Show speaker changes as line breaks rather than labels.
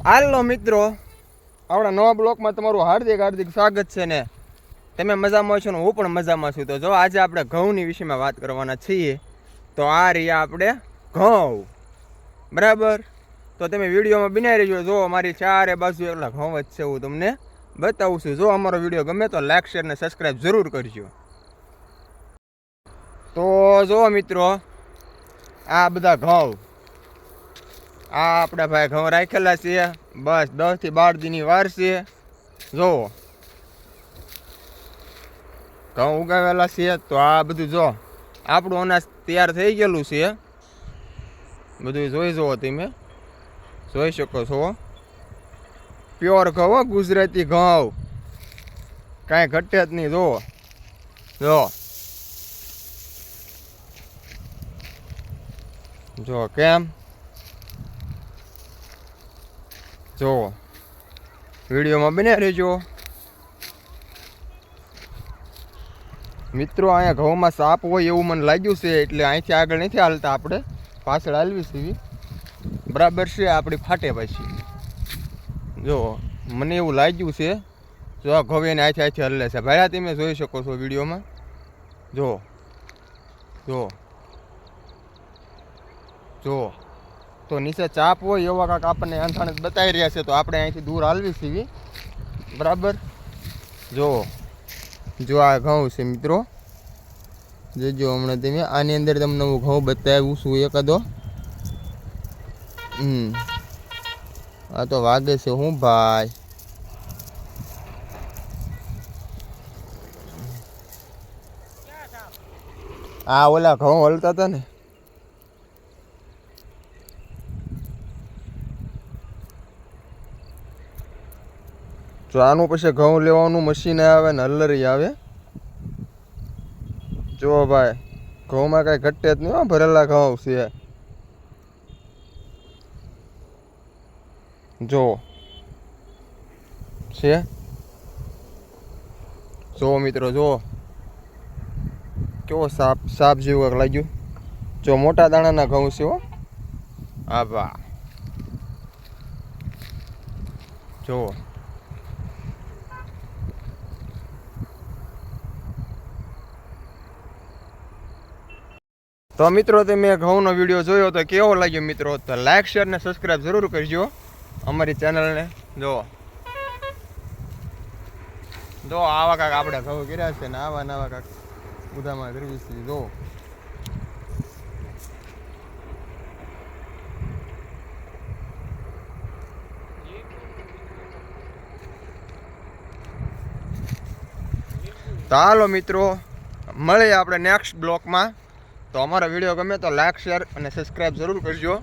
હાલો મિત્રો, આપણા નવા બ્લોકમાં તમારું હાર્દિક હાર્દિક સ્વાગત છે ને. તમે મજામાં છો ને હું પણ મજામાં છું. તો જો આજે આપણે ઘઉંની વિષયમાં વાત કરવાના છીએ. તો આ રહ્યા આપણે ઘઉં, બરાબર. તો તમે વિડીયોમાં બનાવી રહેજો. જો મારી ચારે બાજુ એટલા ઘઉં જ છે, હું તમને બતાવું છું. જો અમારો વિડીયો ગમે તો લાઈક શેર ને સબસ્ક્રાઈબ જરૂર કરજો. તો જો મિત્રો, આ બધા ઘઉં આ આપણા ભાઈ ઘઉં રાખેલા છે. બસ 10 થી 12 દીની વાર છે. જો ઘઉં ઉગાવેલા છે. તો આ બધું જો આપણું અનાજ તૈયાર થઈ ગયેલું છે. બધું જોઈ જુઓ, તમે જોઈ શકો છો. પ્યોર ઘઉં, ગુજરાતી ઘઉં, કાંઈ ઘટે જ નહીં. જો જો જો કેમ, જો વિડીયોમાં બન્યા રહેજો મિત્રો. અહીંયા ઘઉંમાં સાપ હોય એવું મને લાગ્યું છે, એટલે અહીંથી આગળ નથી હાલતા, આપણે પાછળ હાલવી છે. બરાબર છે, આપણી ફાટે પાછી. જો મને એવું લાગ્યું છે. જો આ ઘઉં એને અહીંથી હલે છે ભાઈ, તમે જોઈ શકો છો વિડીયોમાં. જો જો જો તો નીચે ચાપ હોય એવા કાંક આપણને અંધાણે બતાવી રહ્યા છે. તો આપણે અહીંથી દૂર હાલવી છીએ, બરાબર. જો જો આ ઘઉં છે મિત્રો, જોજો હમણાં તમે. આની અંદર તમને હું ઘઉં બતાવું છું એકાદો. આ તો વાગે છે હું ભાઈ. આ ઓલા ઘઉં હલતા હતા ને. જો આનું પછી ઘઉં લેવાનું મશીન આવે ને હલરી આવે. જો ભાઈ, ઘઉંમાં કાંઈ ઘટે જ નહીં, ભરેલા ઘઉં છે. જો છે, જો મિત્રો, જો કેવો સાપ સાપ જેવું લાગ્યું. જો મોટા દાણાના ઘઉં છે હો. હા બા, જો તો મિત્રો, તમે ઘઉંનો વિડીયો જોયો તો કેવો લાગ્યો મિત્રો? તો લાઈક શેર ને સબસ્ક્રાઈબ જરૂર કરજો અમારી ચેનલને. જો આવા કાંક આપણે ઘઉં કર્યા છે ને આવા નવા કાંક બધામાં કરવી છે. જો તો હાલો મિત્રો, મળીએ આપણે નેક્સ્ટ બ્લોકમાં. તો અમારો વિડીયો ગમે તો લાઈક શેર અને સબસ્ક્રાઈબ જરૂર કરજો.